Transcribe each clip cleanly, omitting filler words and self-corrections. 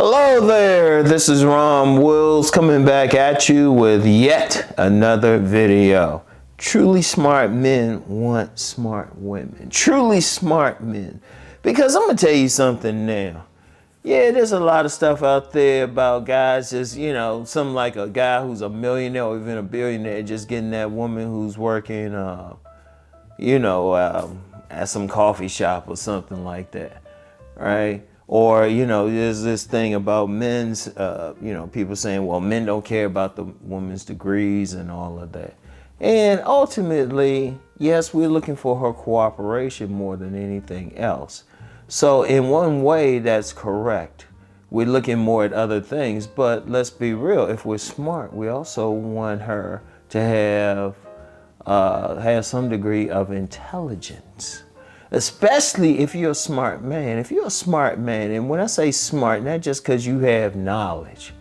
Hello there, this is Rom Wills coming back at you with yet another video. Truly smart men want smart women. Truly smart men. Because I'm going to tell you something now. Yeah, there's a lot of stuff out there about guys just, something like a guy who's a millionaire or even a billionaire just getting that woman who's working, at some coffee shop or something like that, right? Or, there's this thing about men's, people saying, well, men don't care about the woman's degrees and all of that. And ultimately, yes, we're looking for her cooperation more than anything else. So in one way, that's correct. We're looking more at other things, but let's be real. If we're smart, we also want her to have some degree of intelligence. Especially if you're a smart man. If you're a smart man, and when I say smart, not just because you have knowledge,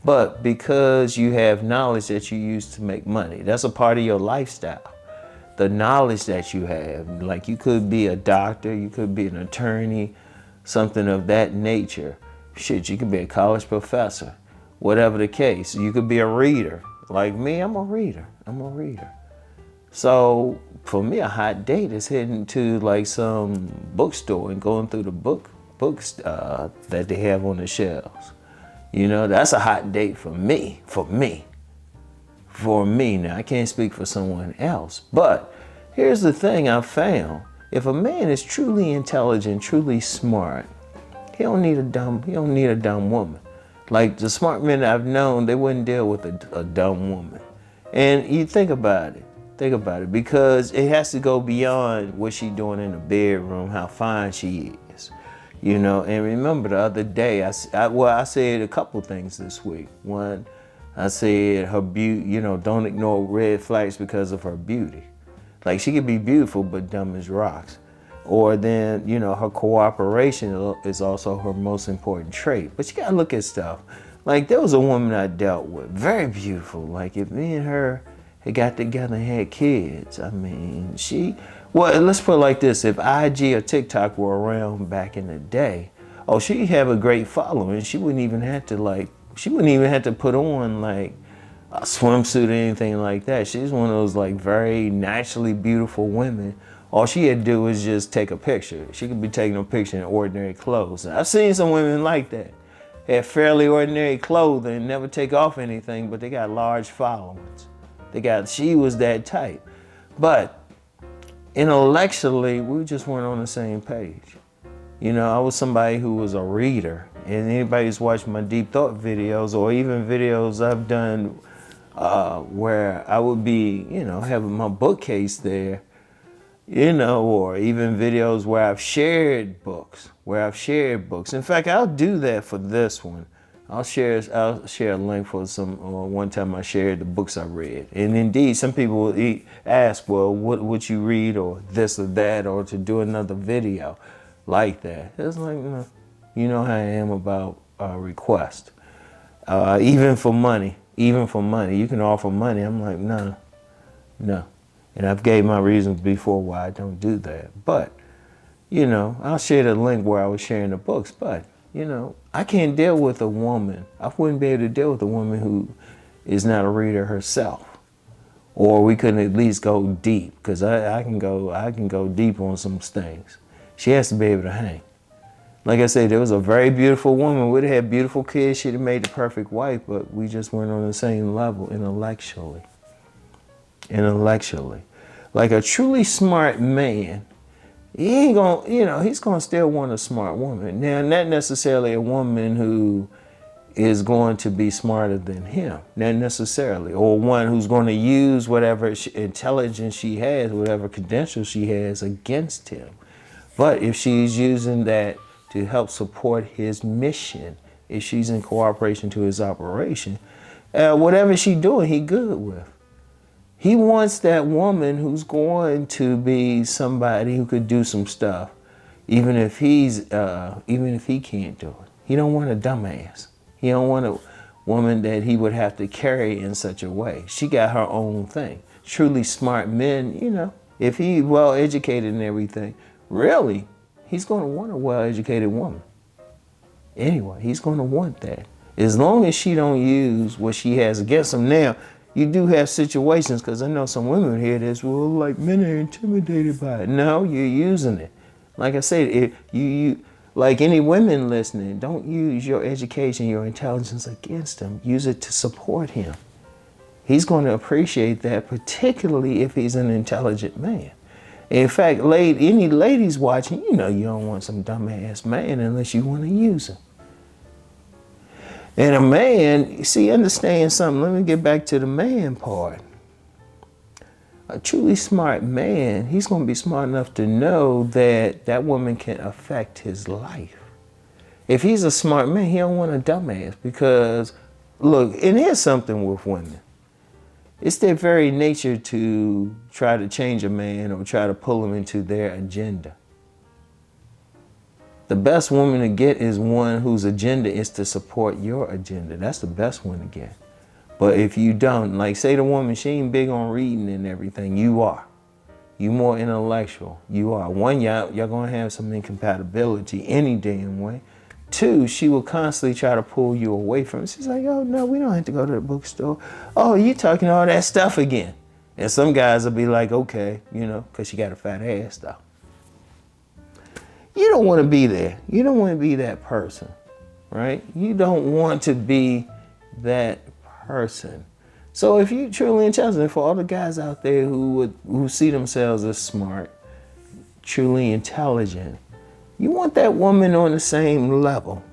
but because you have knowledge that you use to make money. That's a part of your lifestyle. The knowledge that you have. Like you could be a doctor, you could be an attorney, something of that nature. Shit, you could be a college professor, whatever the case. You could be a reader. Like me, I'm a reader. So for me, a hot date is heading to like some bookstore and going through the books that they have on the shelves. That's a hot date for me. Now, I can't speak for someone else, but here's the thing I've found. If a man is truly intelligent, truly smart, he don't need a dumb woman. Like the smart men I've known, they wouldn't deal with a dumb woman. And you think about it, because it has to go beyond what she's doing in the bedroom, how fine she is, And remember the other day, I said a couple things this week. One, I said her beauty, don't ignore red flags because of her beauty. Like she could be beautiful, but dumb as rocks. Or then, her cooperation is also her most important trait. But you gotta look at stuff. Like there was a woman I dealt with, very beautiful. Like if me and her had got together and had kids, let's put it like this. If IG or TikTok were around back in the day, she'd have a great following. She wouldn't even have to put on like a swimsuit or anything like that. She's one of those like very naturally beautiful women. All she had to do was just take a picture. She could be taking a picture in ordinary clothes. I've seen some women like that. Have fairly ordinary clothing, never take off anything, but they got large followings. She was that type. But intellectually, we just weren't on the same page. I was somebody who was a reader, and anybody who's watched my deep thought videos or even videos I've done where I would be, having my bookcase there, or even videos where I've shared books. In fact, I'll do that for this one. I'll share a link for one time I shared the books I read. And indeed, some people will ask, well, what would you read or this or that, or to do another video like that. It's like, you know how I am about request. Even for money, you can offer money. I'm like, no. And I've gave my reasons before why I don't do that. But, I'll share the link where I was sharing the books, but I can't deal with a woman. I wouldn't be able to deal with a woman who is not a reader herself. Or we couldn't at least go deep, because I can go deep on some things. She has to be able to hang. Like I said, there was a very beautiful woman. We'd have had beautiful kids. She'd have made the perfect wife, but we just weren't on the same level intellectually. Like a truly smart man, he ain't gonna, he's gonna still want a smart woman. Now, not necessarily a woman who is going to be smarter than him, not necessarily, or one who's going to use whatever intelligence she has, whatever credentials she has against him. But if she's using that to help support his mission, if she's in cooperation to his operation, whatever she's doing, he good with. He wants that woman who's going to be somebody who could do some stuff, even if he can't do it. He don't want a dumbass. He don't want a woman that he would have to carry in such a way. She got her own thing. Truly smart men, if he well educated and everything, really, he's going to want a well educated woman. Anyway, he's going to want that. As long as she don't use what she has against him. Now, you do have situations, because I know some women hear this, well, like, men are intimidated by it. No, you're using it. Like I said, like any women listening, don't use your education, your intelligence against him. Use it to support him. He's going to appreciate that, particularly if he's an intelligent man. In fact, any ladies watching, you know you don't want some dumbass man unless you want to use him. And a man, see, understand something. Let me get back to the man part. A truly smart man, he's going to be smart enough to know that that woman can affect his life. If he's a smart man, he don't want a dumbass, because, look, and here's something with women. It's their very nature to try to change a man or try to pull him into their agenda. The best woman to get is one whose agenda is to support your agenda. That's the best one to get. But if you don't, like say the woman, she ain't big on reading and everything, you are. You more intellectual, you are. One, y'all gonna have some incompatibility any damn way. Two, she will constantly try to pull you away from it. She's like, oh no, we don't have to go to the bookstore. Oh, you talking all that stuff again. And some guys will be like, okay, you know, because she got a fat ass though. You don't want to be there. You don't want to be that person, right? You don't want to be that person. So if you truly intelligent, for all the guys out there who see themselves as smart, truly intelligent, you want that woman on the same level.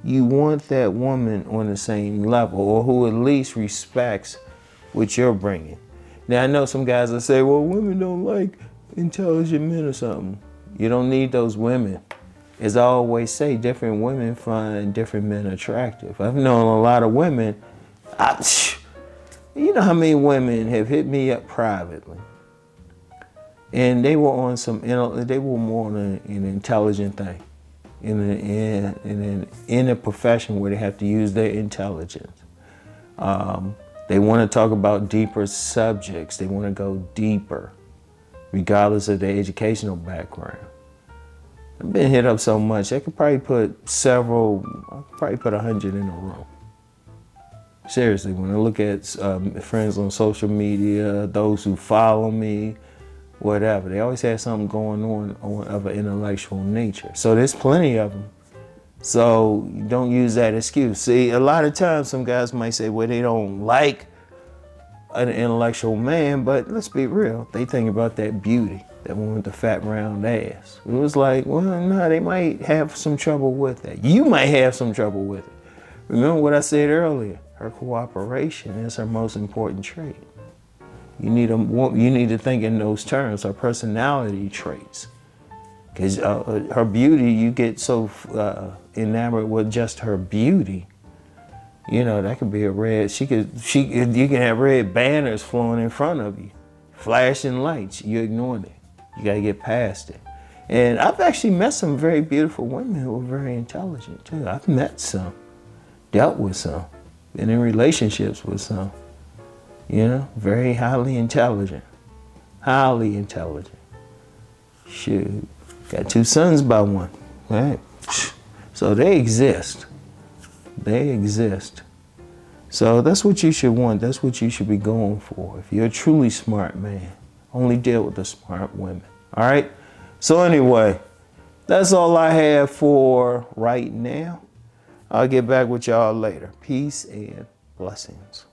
You want that woman on the same level, or who at least respects what you're bringing. Now I know some guys will say, well, women don't like intelligent men or something. You don't need those women. As I always say, different women find different men attractive. I've known a lot of women. You know how many women have hit me up privately, and they were on they were more on an intelligent thing, in a profession where they have to use their intelligence. They want to talk about deeper subjects. They want to go deeper, regardless of their educational background. I've been hit up so much, I could probably put 100 in a room. Seriously, when I look at friends on social media, those who follow me, whatever, they always have something going on of an intellectual nature. So there's plenty of them. So don't use that excuse. See, a lot of times some guys might say, well, they don't like an intellectual man, but let's be real. They think about that beauty, that one with the fat round ass. It was like, well, no, they might have some trouble with that. You might have some trouble with it. Remember what I said earlier? Her cooperation is her most important trait. You need to think in those terms, her personality traits. Because her beauty, you get so enamored with just her beauty. You know, that could be a red, you can have red banners flowing in front of you, flashing lights, you're ignoring it. You gotta get past it. And I've actually met some very beautiful women who are very intelligent too. I've met some, dealt with some, been in relationships with some, you know, very highly intelligent. Highly intelligent. Shoot, got 2 sons by one, right? So they exist. They exist. So that's what you should want. That's what you should be going for. If you're a truly smart man, only deal with the smart women. All right? So anyway, that's all I have for right now. I'll get back with y'all later. Peace and blessings.